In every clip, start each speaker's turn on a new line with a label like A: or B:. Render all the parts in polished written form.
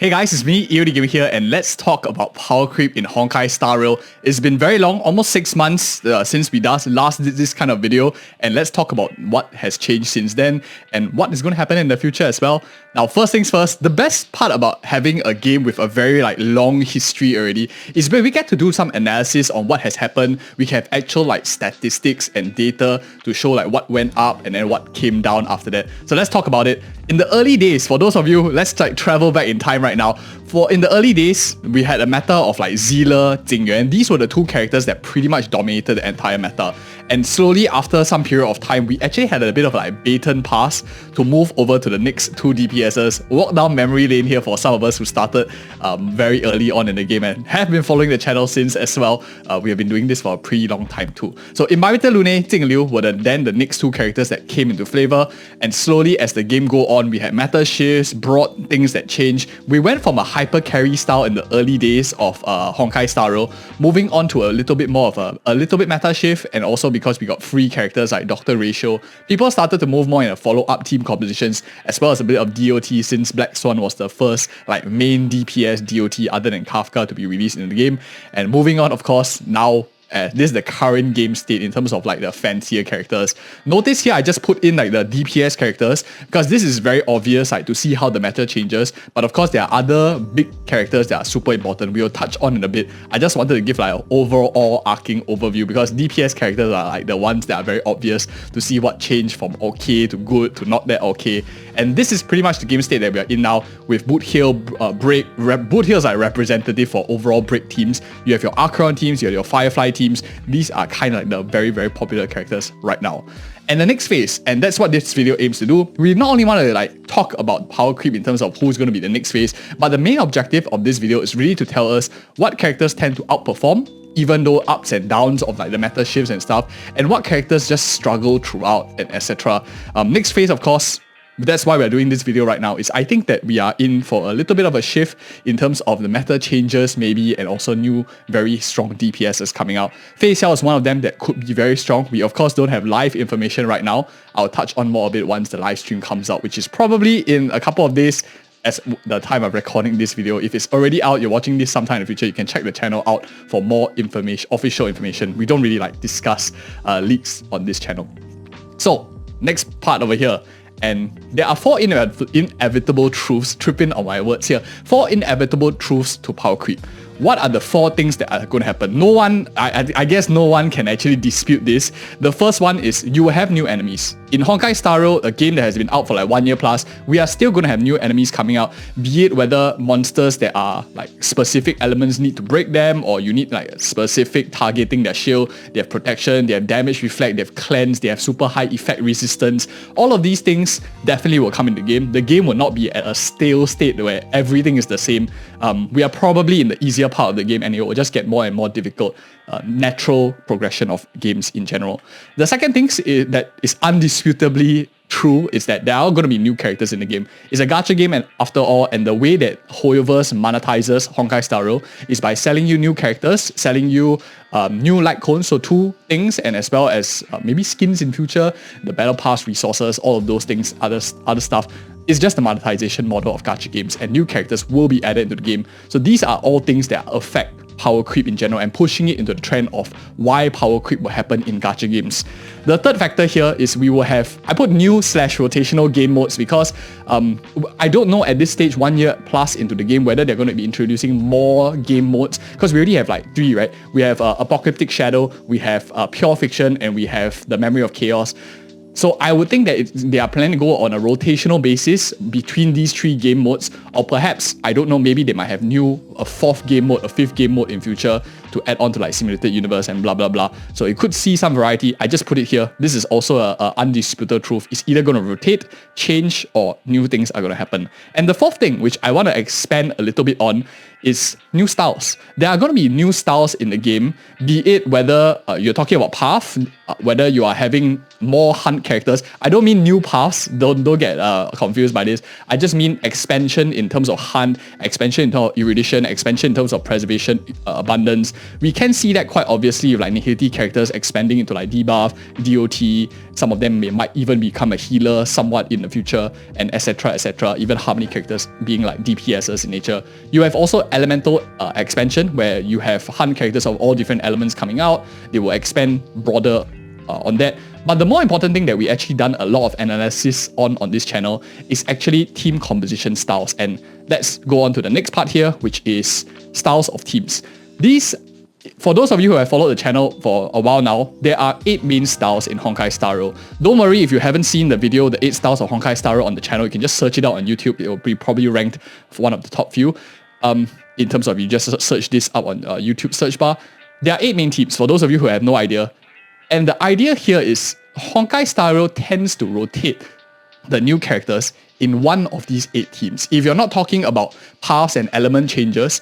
A: Hey guys, it's me, EODGamer here, and let's talk about Powercreep in Honkai Star Rail. It's been very long, almost 6 months since we last did this kind of video, and let's talk about what has changed since then and what is going to happen in the future as well. Now, first things first, the best part about having a game with a very long history already is where we get to do some analysis on what has happened. We have actual statistics and data to show what went up and then what came down after that. So let's talk about it. In the early days, for those of you, let's travel back in time right now. In the early days, we had a meta of Zila, Jingyuan. These were the two characters that pretty much dominated the entire meta. And slowly, after some period of time, we actually had a bit of baton pass to move over to the next two DPSs. Walk down memory lane here for some of us who started very early on in the game and have been following the channel since as well. We have been doing this for a pretty long time too. So Invited Lune, Jingliu were then the next two characters that came into flavor. And slowly, as the game go on, we had meta shifts, broad things that changed. We went from a hyper carry style in the early days of Honkai Star Rail, moving on to a little bit more of a little bit meta shift, and also because we got free characters like Dr. Ratio, people started to move more in a follow-up team compositions, as well as a bit of DOT, since Black Swan was the first main DPS DOT other than Kafka to be released in the game. And moving on, of course, now this is the current game state in terms of the fancier characters. Notice here I just put in the DPS characters because this is very obvious to see how the meta changes. But of course there are other big characters that are super important. We will touch on in a bit. I just wanted to give an overall arcing overview because DPS characters are the ones that are very obvious to see what changed from okay to good to not that okay. And this is pretty much the game state that we are in now with Boot Hill Break. Boot Hill is representative for overall break teams. You have your Akirion teams, you have your Firefly teams. These are kind of the very, very popular characters right now. And the next phase, and that's what this video aims to do, we not only want to talk about Powercreep in terms of who's going to be the next phase, but the main objective of this video is really to tell us what characters tend to outperform, even though ups and downs of the meta shifts and stuff, and what characters just struggle throughout, and etc. Next phase, of course, that's why we're doing this video right now, is I think that we are in for a little bit of a shift in terms of the meta changes maybe, and also new very strong DPSs coming out. Fei Xiao is one of them that could be very strong. We of course don't have live information right now. I'll touch on more of it once the live stream comes out, which is probably in a couple of days as the time of recording this video. If it's already out, you're watching this sometime in the future, you can check the channel out for more information, official information. We don't really discuss leaks on this channel. So next part over here. And there are 4 inevitable truths, tripping on my words here, 4 inevitable truths to Powercreep. What are the 4 things that are going to happen? No one, I guess no one can actually dispute this. The first one is you will have new enemies. In Honkai Star Rail, a game that has been out for 1 year plus, we are still going to have new enemies coming out, be it whether monsters that are specific elements need to break them, or you need specific targeting their shield, they have protection, they have damage reflect, they have cleanse, they have super high effect resistance. All of these things definitely will come in the game. The game will not be at a stale state where everything is the same. We are probably in the easier part of the game, and it will just get more and more difficult. Natural progression of games in general. The second thing that is undisputably true is that there are going to be new characters in the game. It's a gacha game, and after all, and the way that Hoyoverse monetizes Honkai Star Rail is by selling you new characters, selling you new light cones, so 2 things, and as well as maybe skins in future, the battle pass resources, all of those things, other stuff. It's just the monetization model of gacha games, and new characters will be added into the game. So these are all things that affect Powercreep in general and pushing it into the trend of why Powercreep will happen in gacha games. The third factor here is we will have, I put new/rotational game modes because I don't know at this stage 1 year plus into the game whether they're going to be introducing more game modes, because we already have 3, right? We have Apocalyptic Shadow, we have Pure Fiction, and we have the Memory of Chaos. So I would think that they are planning to go on a rotational basis between these 3 game modes, or perhaps, I don't know, maybe they might have a 4th game mode, a 5th game mode in future to add on to Simulated Universe and blah blah blah. So it could see some variety. I just put it here. This is also a undisputed truth. It's either going to rotate, change, or new things are going to happen. And the 4th thing, which I want to expand a little bit on, is new styles. There are going to be new styles in the game, be it whether you're talking about path, whether you are having more hunt characters. I don't mean new paths, don't get confused by this. I just mean expansion in terms of hunt, expansion in terms of erudition, expansion in terms of preservation, abundance. We can see that quite obviously with like nihility characters expanding into like debuff, DOT, some of them might even become a healer somewhat in the future, and etc. Even harmony characters being like DPSs in nature. You have also elemental expansion, where you have hunt characters of all different elements coming out. They will expand broader on that. But the more important thing that we actually done a lot of analysis on this channel is actually team composition styles. And let's go on to the next part here, which is styles of teams. These, for those of you who have followed the channel for a while now, there are 8 main styles in Honkai Star Rail. Don't worry if you haven't seen the video, the 8 styles of Honkai Star Rail on the channel, you can just search it out on YouTube. It will be probably ranked for one of the top few. In terms of you just search this up on YouTube search bar. There are 8 main teams, for those of you who have no idea. And the idea here is Honkai Star Rail tends to rotate the new characters in one of these 8 teams. If you're not talking about paths and element changes,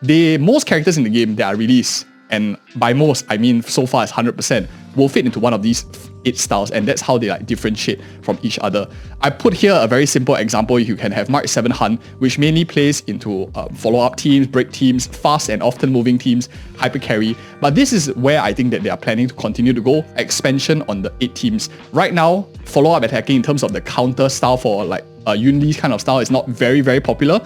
A: most characters in the game that are released, and by most I mean so far as 100%, will fit into one of these 8 styles, and that's how they like differentiate from each other. I put here a very simple example. You can have Mark 7 Hunt, which mainly plays into follow-up teams, break teams, fast and often moving teams, hyper carry. But this is where I think that they are planning to continue to go, expansion on the 8 teams. Right now, follow-up attacking in terms of the counter style for like Yunli's kind of style is not very, very popular.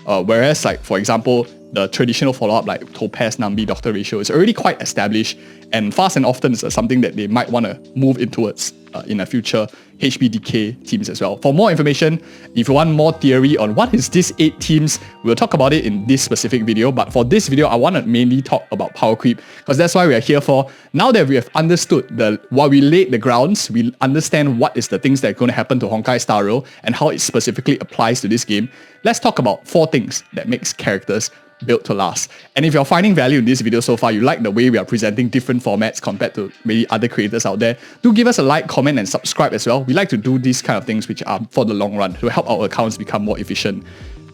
A: Whereas like, for example, the traditional follow-up like Topaz, Nambi, Doctor ratio is already quite established, and fast and often is something that they might want to move in towards in a future HBDK teams as well. For more information, if you want more theory on what is this 8 teams, we'll talk about it in this specific video. But for this video, I want to mainly talk about Powercreep, because that's why we are here for. Now that we have understood while we laid the grounds, we understand what is the things that are going to happen to Honkai Star Rail and how it specifically applies to this game. Let's talk about 4 things that makes characters built to last. And if you're finding value in this video so far, you like the way we are presenting different formats compared to maybe other creators out there, do give us a like, comment, and subscribe as well. We like to do these kind of things which are for the long run to help our accounts become more efficient.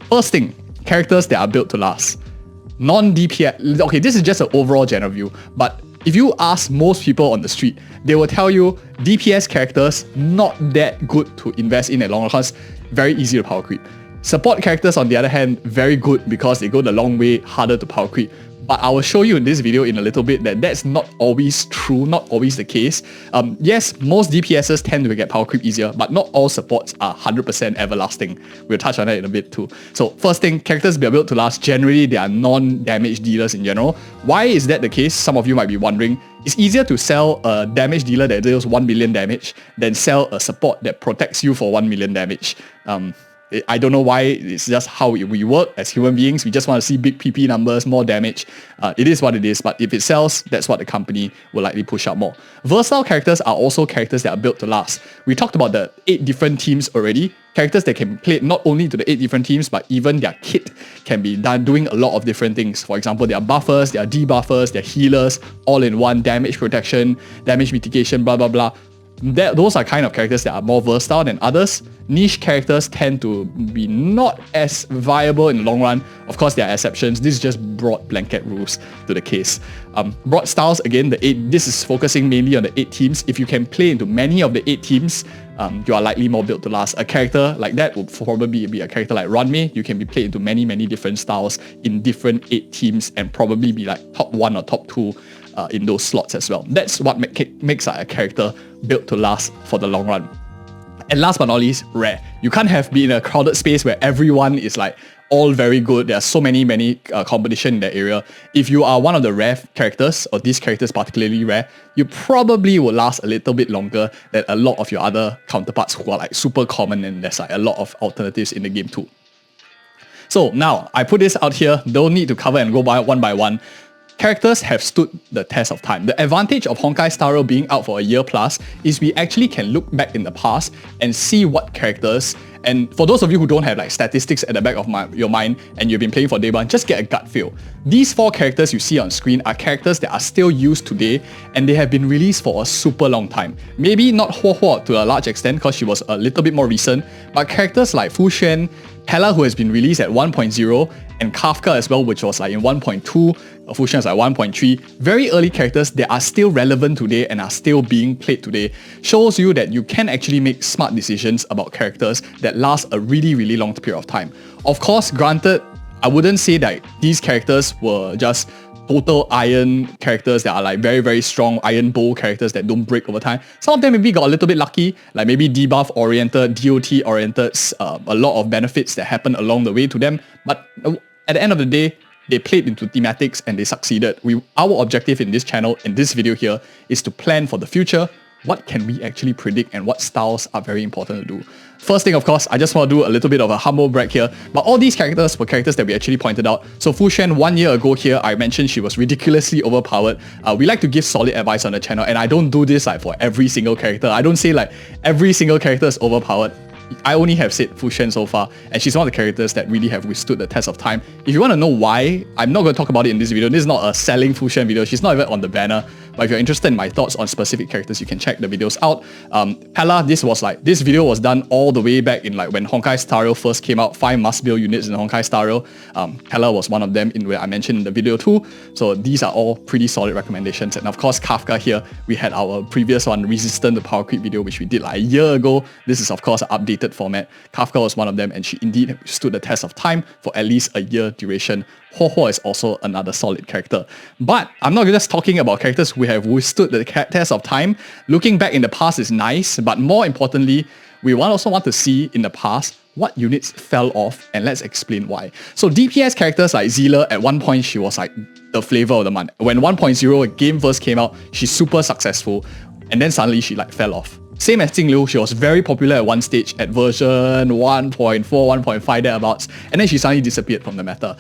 A: First thing, characters that are built to last. Non-DPS, okay, this is just an overall general view, but if you ask most people on the street, they will tell you DPS characters not that good to invest in at long run because very easy to power creep. Support characters, on the other hand, very good because they go the long way, harder to power creep. But I will show you in this video in a little bit that that's not always true, not always the case. Yes, most DPSs tend to get power creep easier, but not all supports are 100% everlasting. We'll touch on that in a bit too. So first thing, characters be built to last. Generally, they are non-damage dealers in general. Why is that the case? Some of you might be wondering. It's easier to sell a damage dealer that deals 1 million damage than sell a support that protects you for 1 million damage. I don't know why, it's just how we work as human beings. We just want to see big PP numbers, more damage. It is what it is, but if it sells, that's what the company will likely push out more. Versatile characters are also characters that are built to last. We talked about the 8 different teams already. Characters that can play not only to the 8 different teams, but even their kit can be done doing a lot of different things. For example, they are buffers, they are debuffers, they are healers, all in one, damage protection, damage mitigation, blah, blah, blah. Those are kind of characters that are more versatile than others. Niche characters tend to be not as viable in the long run. Of course, there are exceptions. This is just broad blanket rules to the case. Broad styles, again, the 8. This is focusing mainly on the 8 teams. If you can play into many of the 8 teams, you are likely more built to last. A character like that would probably be a character like Runmei. You can be played into many, many different styles in different 8 teams and probably be like top 1 or top 2 in those slots as well. That's what makes a character built to last for the long run. And last but not least, rare. You can't be in a crowded space where everyone is like all very good. There are so many competition in that area. If you are one of the rare characters, or these characters particularly rare, you probably will last a little bit longer than a lot of your other counterparts who are like super common, and there's like a lot of alternatives in the game too. So now, I put this out here, don't need to cover and go by one. Characters have stood the test of time. The advantage of Honkai Star Rail being out for a year plus is we actually can look back in the past and see what characters, and for those of you who don't have like statistics at the back of your mind and you've been playing for day one, just get a gut feel. These 4 characters you see on screen are characters that are still used today, and they have been released for a super long time. Maybe not Huo to a large extent because she was a little bit more recent, but characters like Fu Xuan, Dela, who has been released at 1.0, and Kafka as well, which was like in 1.2, Fucc is like 1.3. Very early characters that are still relevant today and are still being played today, shows you that you can actually make smart decisions about characters that last a really, really long period of time. Of course, granted, I wouldn't say that these characters were just total iron characters that are like very, very strong iron bow characters that don't break over time. Some of them maybe got a little bit lucky, like maybe debuff oriented, DOT oriented, a lot of benefits that happen along the way to them. But at the end of the day, they played into thematics and they succeeded. Our objective in this channel, in this video here, is to plan for the future. What can we actually predict and what styles are very important to do? First thing, of course, I just want to do a little bit of a humble brag here, but all these characters were characters that we actually pointed out. So Fucc 1 year ago here, I mentioned she was ridiculously overpowered. We like to give solid advice on the channel, and I don't do this like for every single character. I don't say like every single character is overpowered. I only have said Fucc so far, and she's one of the characters that really have withstood the test of time. If you want to know why, I'm not going to talk about it in this video. This is not a selling Fucc video. She's not even on the banner. But if you're interested in my thoughts on specific characters, you can check the videos out. Dela, this video was done all the way back in like when Honkai Star Rail first came out. 5 must-build units in Honkai Star Rail. Dela was one of them in where I mentioned in the video too. So these are all pretty solid recommendations. And of course, Kafka here, we had our previous one, Resistant to Powercreep video, which we did like a year ago. This is of course an updated format. Kafka was one of them, and she indeed stood the test of time for at least a year duration. Ho is also another solid character. But I'm not just talking about characters who have withstood the test of time. Looking back in the past is nice, but more importantly, we also want to see in the past what units fell off, and let's explain why. So DPS characters like Ziela, at one point she was like the flavor of the month. When 1.0 game first came out, she's super successful, and then suddenly she like fell off. Same as Jingliu, she was very popular at one stage at version 1.4, 1.5 thereabouts, and then she suddenly disappeared from the meta.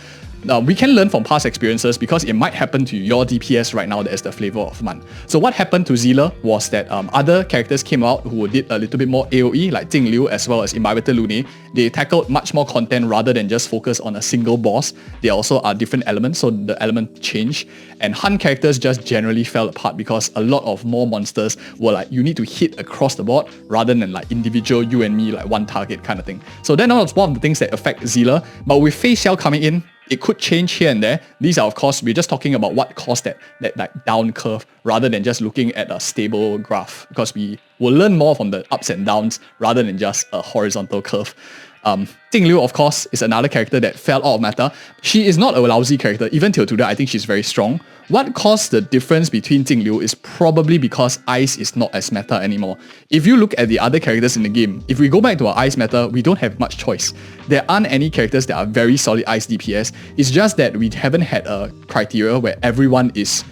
A: We can learn from past experiences because it might happen to your DPS right now that is the flavor of the month. So what happened to Ziela was that other characters came out who did a little bit more AoE, like Jingliu as well as Imbibitor Lune. They tackled much more content rather than just focus on a single boss. They also are different elements, so the element changed. And hunt characters just generally fell apart because a lot of more monsters were like, you need to hit across the board rather than like individual you and me, like one target kind of thing. So that was one of the things that affect Ziela. But with Face Shell coming in, it could change here and there. These are, of course, we're just talking about what caused that like down curve rather than just looking at a stable graph, because we will learn more from the ups and downs rather than just a horizontal curve. Jingliu, of course, is another character that fell out of meta. She is not a lousy character. Even till today, I think she's very strong. What caused the difference between Jingliu is probably because Ice is not as meta anymore. If you look at the other characters in the game, if we go back to our Ice meta, we don't have much choice. There aren't any characters that are very solid Ice DPS. It's just that we haven't had a criteria where everyone is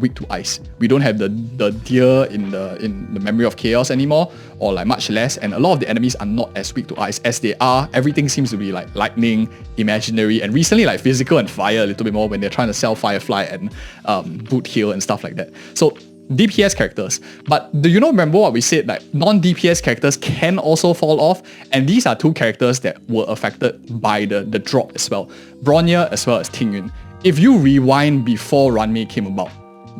A: weak to ice. We don't have the deer in the Memory of Chaos anymore, or like much less, and a lot of the enemies are not as weak to ice as they are. Everything seems to be like lightning, imaginary, and recently like physical and fire a little bit more when they're trying to sell Firefly and Boot Heal and stuff like that. So DPS characters. But do you remember what we said? Like non-DPS characters can also fall off, and these are two characters that were affected by the drop as well. Bronya as well as Tingyun. If you rewind before Ranmei came about,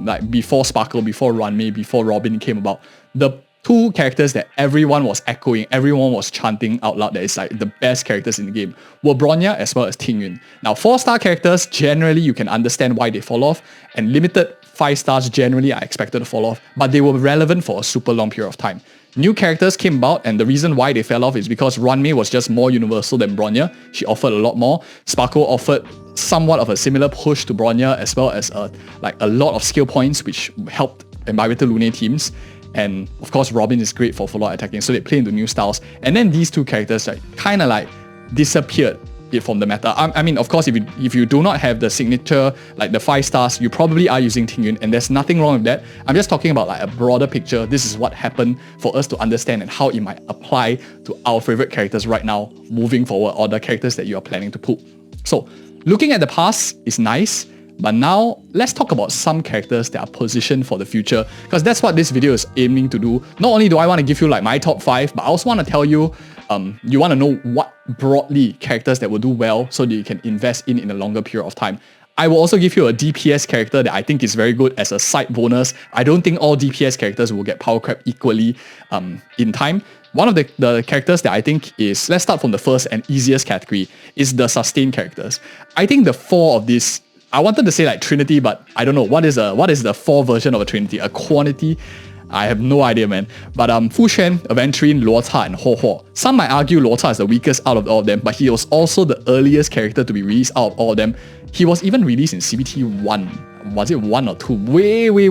A: like before Sparkle, before Ranmei, before Robin came about, the two characters that everyone was echoing, everyone was chanting out loud that is like the best characters in the game were Bronya as well as Tingyun. Now 4-star characters, generally you can understand why they fall off, and limited 5 stars generally are expected to fall off, but they were relevant for a super long period of time. New characters came about, and the reason why they fell off is because Ranmei was just more universal than Bronya. She offered a lot more. Sparkle offered somewhat of a similar push to Bronya, as well as a lot of skill points, which helped Imbibitor Lune teams. And of course, Robin is great for follow-up attacking, so they play into new styles. And then these two characters kind of like disappeared from the meta. I mean, of course, if you do not have the signature, like the 5 stars, you probably are using Tingyun, and there's nothing wrong with that. I'm just talking about like a broader picture. This is what happened for us to understand and how it might apply to our favorite characters right now, moving forward, or the characters that you are planning to pull. So, looking at the past is nice, but now let's talk about some characters that are positioned for the future, because that's what this video is aiming to do. Not only do I want to give you like my top 5, but I also want to tell you, you want to know what broadly characters that will do well so that you can invest in a longer period of time. I will also give you a DPS character that I think is very good as a side bonus. I don't think all DPS characters will get power creep equally in time. One of the characters that I think is, let's start from the first and easiest category, is the sustain characters. I think the 4 of these, I wanted to say like Trinity, but I don't know, what is the 4 version of a Trinity? A quantity? I have no idea, man. But Fucc, Aventurine, Luota, and Ho Ho. Some might argue Luota is the weakest out of all of them, but he was also the earliest character to be released out of all of them. He was even released in CBT 1. Was it 1 or 2?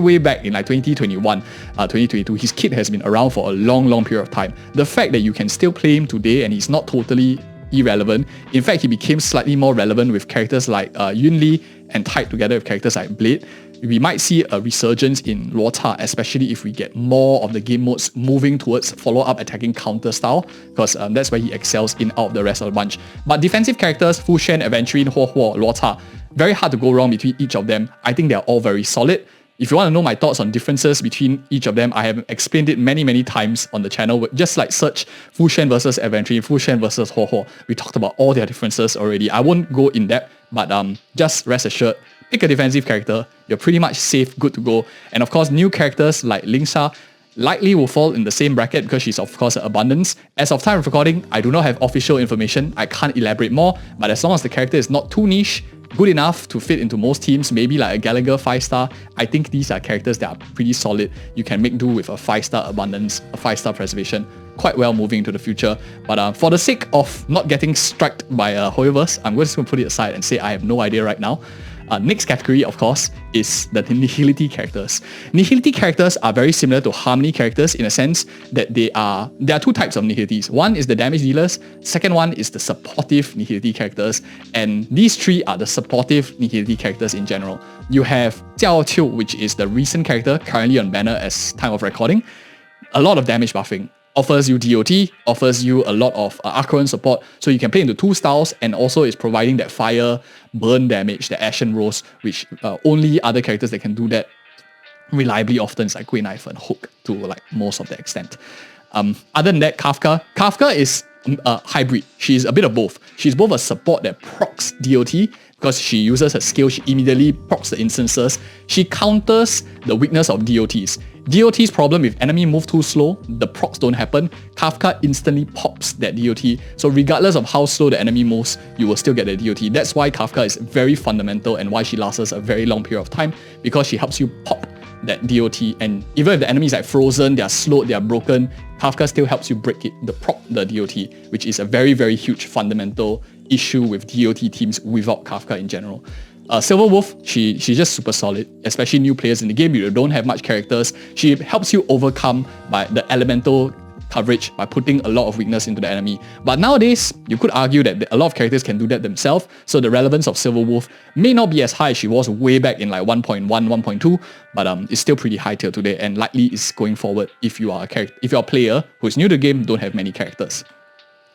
A: Way back in like 2021, 2022. His kit has been around for a long period of time. The fact that you can still play him today and he's not totally irrelevant. In fact, he became slightly more relevant with characters like Yun Li and tied together with characters like Blade. We might see a resurgence in Luota, especially if we get more of the game modes moving towards follow-up attacking counter style, because that's where he excels in out of the rest of the bunch. But defensive characters, Fucc, Aventurine, Ho Ho, Luota, very hard to go wrong between each of them. I think they're all very solid. If you want to know my thoughts on differences between each of them, I have explained it many times on the channel. Just like search Fucc versus Aventurine, Fucc versus Ho Ho. We talked about all their differences already. I won't go in depth, but just rest assured, pick a defensive character, you're pretty much safe, good to go. And of course, new characters like Lingsha likely will fall in the same bracket because she's of course an abundance. As of time of recording, I do not have official information. I can't elaborate more, but as long as the character is not too niche, good enough to fit into most teams, maybe like a Gallagher 5-star, I think these are characters that are pretty solid. You can make do with a 5-star abundance, a 5-star preservation, quite well moving into the future. But for the sake of not getting struck by Hoyoverse, I'm just going to put it aside and say I have no idea right now. Next category, of course, is the Nihility characters. Nihility characters are very similar to Harmony characters in a sense that there are 2 types of Nihilities. One is the damage dealers, second one is the supportive Nihility characters, and these 3 are the supportive Nihility characters in general. You have Jiao Qiu, which is the recent character currently on banner as time of recording. A lot of damage buffing. Offers you DOT, offers you a lot of Akirion support, so you can play into 2 styles, and also is providing that fire burn damage, the Ashen Rose, which only other characters that can do that reliably often is like Grey Knife and Hook to like most of the extent. Other than that, Kafka is a hybrid. She's a bit of both. She's both a support that procs DOT, because she uses her skill, she immediately procs the instances. She counters the weakness of DOTs. DOT's problem, if enemy move too slow, the procs don't happen. Kafka instantly pops that DOT. So regardless of how slow the enemy moves, you will still get the DOT. That's why Kafka is very fundamental and why she lasts a very long period of time, because she helps you pop that DOT, and even if the enemy is like frozen, they are slowed, they are broken, Kafka still helps you break it, prop the DOT, which is a very huge fundamental issue with DOT teams without Kafka in general. Silver Wolf, she's just super solid, especially new players in the game. You don't have much characters. She helps you overcome by the elemental coverage by putting a lot of weakness into the enemy. But nowadays, you could argue that a lot of characters can do that themselves, so the relevance of Silver Wolf may not be as high as she was way back in like 1.1, 1.2, but it's still pretty high tier today, and likely is going forward if you are a player who is new to the game, don't have many characters.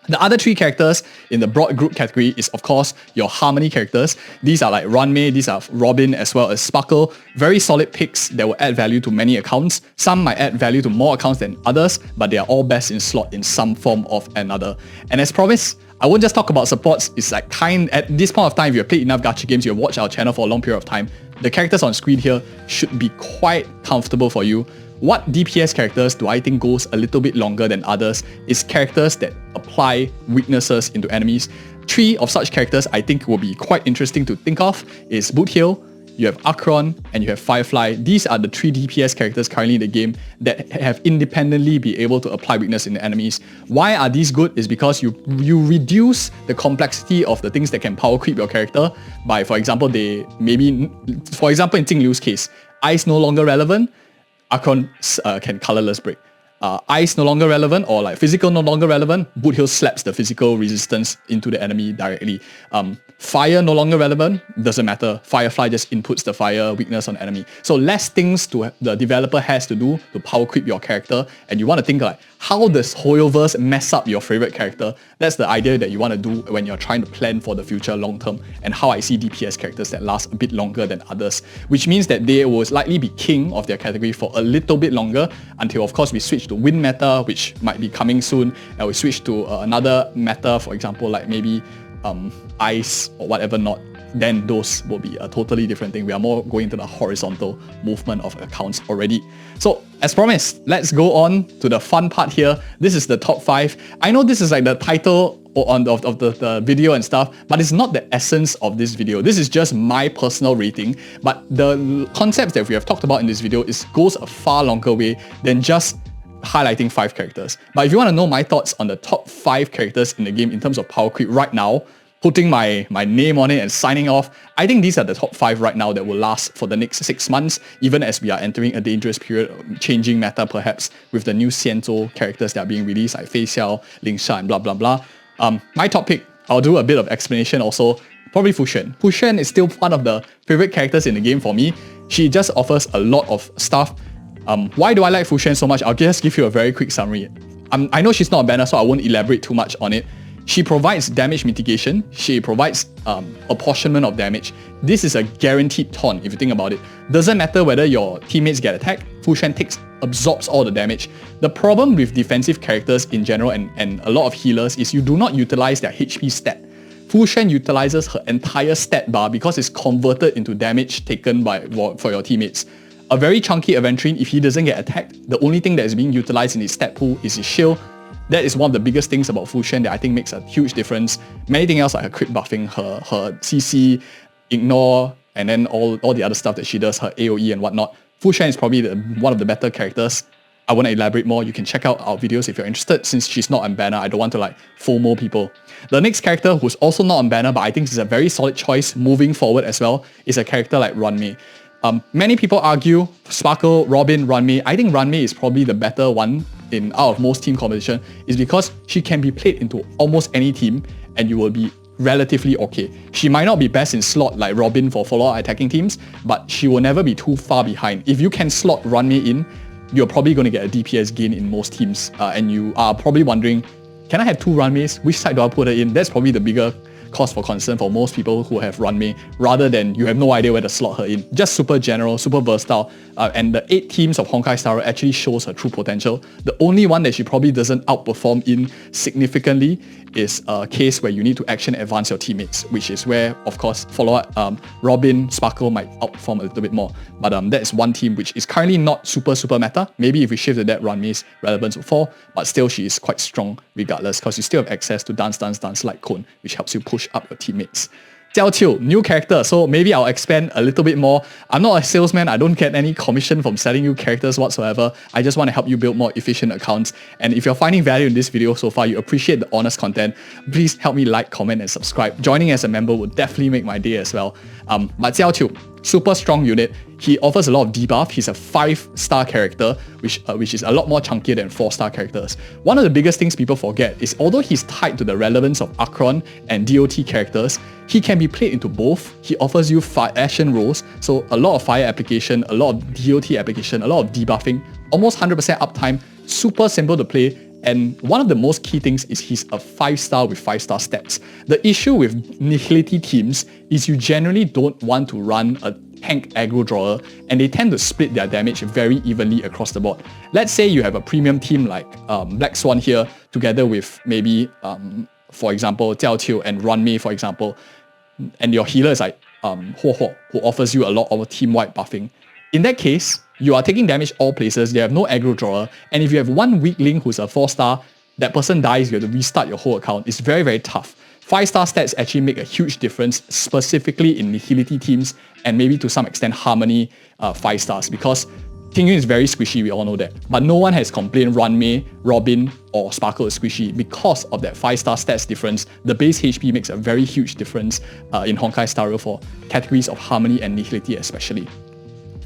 A: The other 3 characters in the broad group category is of course your Harmony characters. These are like Ranmei, these are Robin as well as Sparkle. Very solid picks that will add value to many accounts. Some might add value to more accounts than others, but they are all best in slot in some form of another. And as promised, I won't just talk about supports. It's like at this point of time, if you've played enough gacha games, you've watched our channel for a long period of time, the characters on screen here should be quite comfortable for you. What DPS characters do I think goes a little bit longer than others is characters that apply weaknesses into enemies. 3 of such characters I think will be quite interesting to think of is Boothill, you have Akirion, and you have Firefly. These are the 3 DPS characters currently in the game that have independently be able to apply weakness in the enemies. Why are these good? Is because you reduce the complexity of the things that can power creep your character by, for example, in Jing Liu's case, Ice no longer relevant, Akirion can colorless break. Ice no longer relevant, or like physical no longer relevant, Boothill slaps the physical resistance into the enemy directly. Fire no longer relevant, doesn't matter. Firefly just inputs the fire weakness on enemy. So less things the developer has to do to power creep your character, and you want to think like, how does Hoyoverse mess up your favorite character? That's the idea that you want to do when you're trying to plan for the future long term, and how I see DPS characters that last a bit longer than others, which means that they will likely be king of their category for a little bit longer until of course we switch to wind meta, which might be coming soon, and we switch to another meta, for example like maybe ice or whatever not. then those will be a totally different thing. We are more going to the horizontal movement of accounts already. So as promised, let's go on to the fun part here. This is the top 5. I know this is like the title of the video and stuff, but it's not the essence of this video. This is just my personal rating, but the concepts that we have talked about in this video goes a far longer way than just highlighting 5 characters. But if you want to know my thoughts on the top 5 characters in the game in terms of power creep right now, putting my name on it and signing off, I think these are the top 5 right now that will last for the next 6 months, even as we are entering a dangerous period, changing meta perhaps with the new Xianzhou characters that are being released like Fei Xiao, Ling Sha, and blah blah blah. My top pick, I'll do a bit of explanation also, probably Fucc. Fucc is still one of the favorite characters in the game for me. She just offers a lot of stuff. Why do I like Fucc so much? I'll just give you a very quick summary. I know she's not a banner, so I won't elaborate too much on it. She provides damage mitigation. She provides apportionment of damage. This is a guaranteed taunt if you think about it. Doesn't matter whether your teammates get attacked, Fucc absorbs all the damage. The problem with defensive characters in general and a lot of healers is you do not utilize their HP stat. Fucc utilizes her entire stat bar because it's converted into damage taken for your teammates. A very chunky Aventurine, if he doesn't get attacked, the only thing that is being utilized in his stat pool is his shield. That is one of the biggest things about Fucc that I think makes a huge difference. Many else like her crit buffing, her CC, ignore, and then all the other stuff that she does, her AoE and whatnot. Fucc is probably one of the better characters. I want to elaborate more. You can check out our videos if you're interested. Since she's not on banner, I don't want to like FOMO people. The next character who's also not on banner, but I think is a very solid choice moving forward as well, is a character like Runmei. Many people argue Sparkle, Robin, Runmei. I think Runmei is probably the better one out of most team competition, is because she can be played into almost any team and you will be relatively okay. She might not be best in slot like Robin for follow-up attacking teams, but she will never be too far behind. If you can slot Runmei in, you're probably going to get a DPS gain in most teams, and you are probably wondering, can I have 2 Runmeis? Which side do I put her in? That's probably the bigger cause for concern for most people who have Runmei, rather than you have no idea where to slot her in. Just super general, super versatile, and the 8 teams of Honkai Star Rail actually shows her true potential. The only one that she probably doesn't outperform in significantly is a case where you need to action advance your teammates, which is where, of course, follow-up Robin, Sparkle might outperform a little bit more. But that is one team which is currently not super meta. Maybe if we shifted that, Runmei's relevance would fall, but still she is quite strong regardless, because you still have access to dance like Cone, which helps you push up your teammates. Jiao Qiu, new character, so maybe I'll expand a little bit more. I'm not a salesman, I don't get any commission from selling you characters whatsoever. I just want to help you build more efficient accounts. And if you're finding value in this video so far, you appreciate the honest content, please help me like, comment, and subscribe. Joining as a member would definitely make my day as well. But Jiao Qiu, super strong unit. He offers a lot of debuff. He's a 5-star character, which is a lot more chunkier than 4-star characters. One of the biggest things people forget is although he's tied to the relevance of Akirion and DOT characters, he can be played into both. He offers you action rolls, so a lot of fire application, a lot of DOT application, a lot of debuffing, almost 100% uptime, super simple to play. And one of the most key things is he's a 5-star with 5-star stats. The issue with Nihility teams is you generally don't want to run a tank aggro drawer, and they tend to split their damage very evenly across the board. Let's say you have a premium team like Black Swan here, together with maybe, for example, Jiao Qiu and Runmei, for example, and your healer is like Huo Huo, who offers you a lot of team-wide buffing. In that case, you are taking damage all places, you have no aggro drawer, and if you have one weak link who's a 4-star, that person dies, you have to restart your whole account. It's very tough. 5-star stats actually make a huge difference, specifically in Nihility teams, and maybe to some extent Harmony 5 stars, because Tingyun is very squishy, we all know that. But no one has complained Runmei, Robin, or Sparkle is squishy because of that 5-star stats difference. The base HP makes a very huge difference in Honkai Star Rail for categories of Harmony and Nihility especially.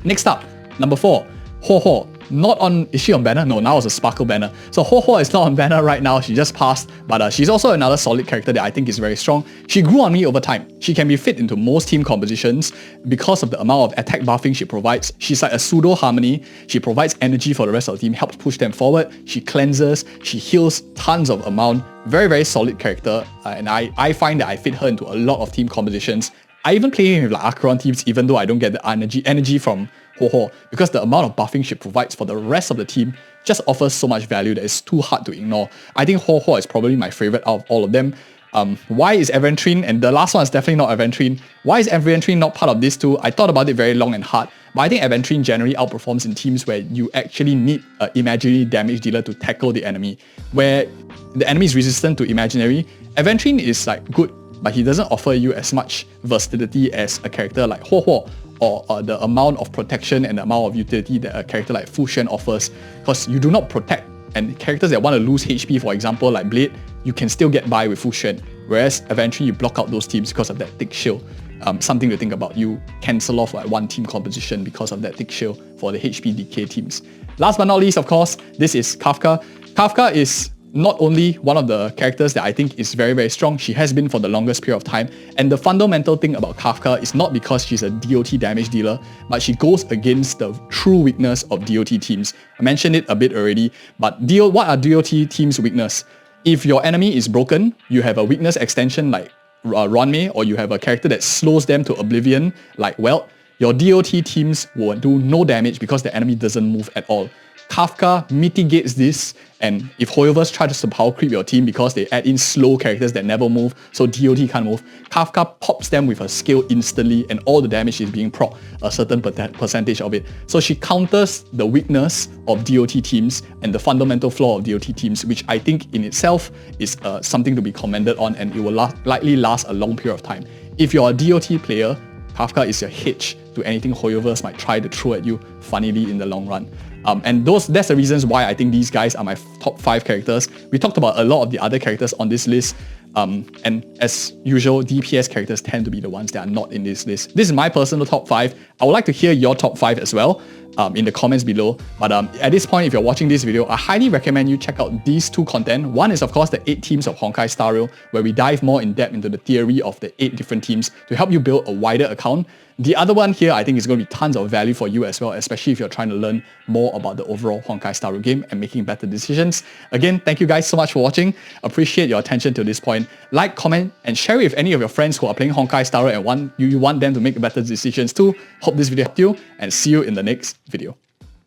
A: Next up, number 4, Huo Huo. Not on, is she on banner? No, now it's a Sparkle banner. So Huo Huo is not on banner right now, she just passed, but she's also another solid character that I think is very strong. She grew on me over time. She can be fit into most team compositions because of the amount of attack buffing she provides. She's like a pseudo Harmony. She provides energy for the rest of the team, helps push them forward. She cleanses, she heals tons of amount. Very solid character, and I find that I fit her into a lot of team compositions. I even play him with like Akirion teams, even though I don't get the energy from Huo Huo, because the amount of buffing she provides for the rest of the team just offers so much value that it's too hard to ignore. I think Huo Huo is probably my favorite out of all of them. Why is Eventrine, and the last one is definitely not Eventrine, why is Eventrine not part of this too? I thought about it very long and hard, but I think Eventrine generally outperforms in teams where you actually need an imaginary damage dealer to tackle the enemy, where the enemy is resistant to imaginary. Eventrine is like good, but he doesn't offer you as much versatility as a character like Huo or the amount of protection and the amount of utility that a character like Fucc offers, because you do not protect. And characters that want to lose HP, for example, like Blade, you can still get by with Fucc, whereas eventually you block out those teams because of that thick shield. Something to think about. You cancel off like one team composition because of that thick shield for the HP decay teams. Last but not least, of course, this is Kafka. Kafka is not only one of the characters that I think is very, very strong, she has been for the longest period of time. And the fundamental thing about Kafka is not because she's a DOT damage dealer, but she goes against the true weakness of DOT teams. I mentioned it a bit already, but what are DOT teams' weakness? If your enemy is broken, you have a weakness extension like Runmei, or you have a character that slows them to oblivion like Welt, your DOT teams will do no damage because the enemy doesn't move at all. Kafka mitigates this, and if Hoyoverse tries to power creep your team because they add in slow characters that never move, so DOT can't move, Kafka pops them with a skill instantly and all the damage is being proc, a certain percentage of it. So she counters the weakness of DOT teams and the fundamental flaw of DOT teams, which I think in itself is something to be commended on, and it will likely last a long period of time. If you're a DOT player, Kafka is your hitch to anything Hoyoverse might try to throw at you funnily in the long run. And that's the reasons why I think these guys are my top 5 characters. We talked about a lot of the other characters on this list. And as usual, DPS characters tend to be the ones that are not in this list. This is my personal top 5. I would like to hear your top 5 as well in the comments below. But at this point, if you're watching this video, I highly recommend you check out these 2 content. One is, of course, the 8 teams of Honkai Star Rail, where we dive more in depth into the theory of the 8 different teams to help you build a wider account. The other one here, I think, is going to be tons of value for you as well, especially if you're trying to learn more about the overall Honkai Star Rail game and making better decisions. Again, thank you guys so much for watching. Appreciate your attention to this point. Like, comment, and share it with any of your friends who are playing Honkai Star Rail and you want them to make better decisions too. Hope this video helped you, and see you in the next video.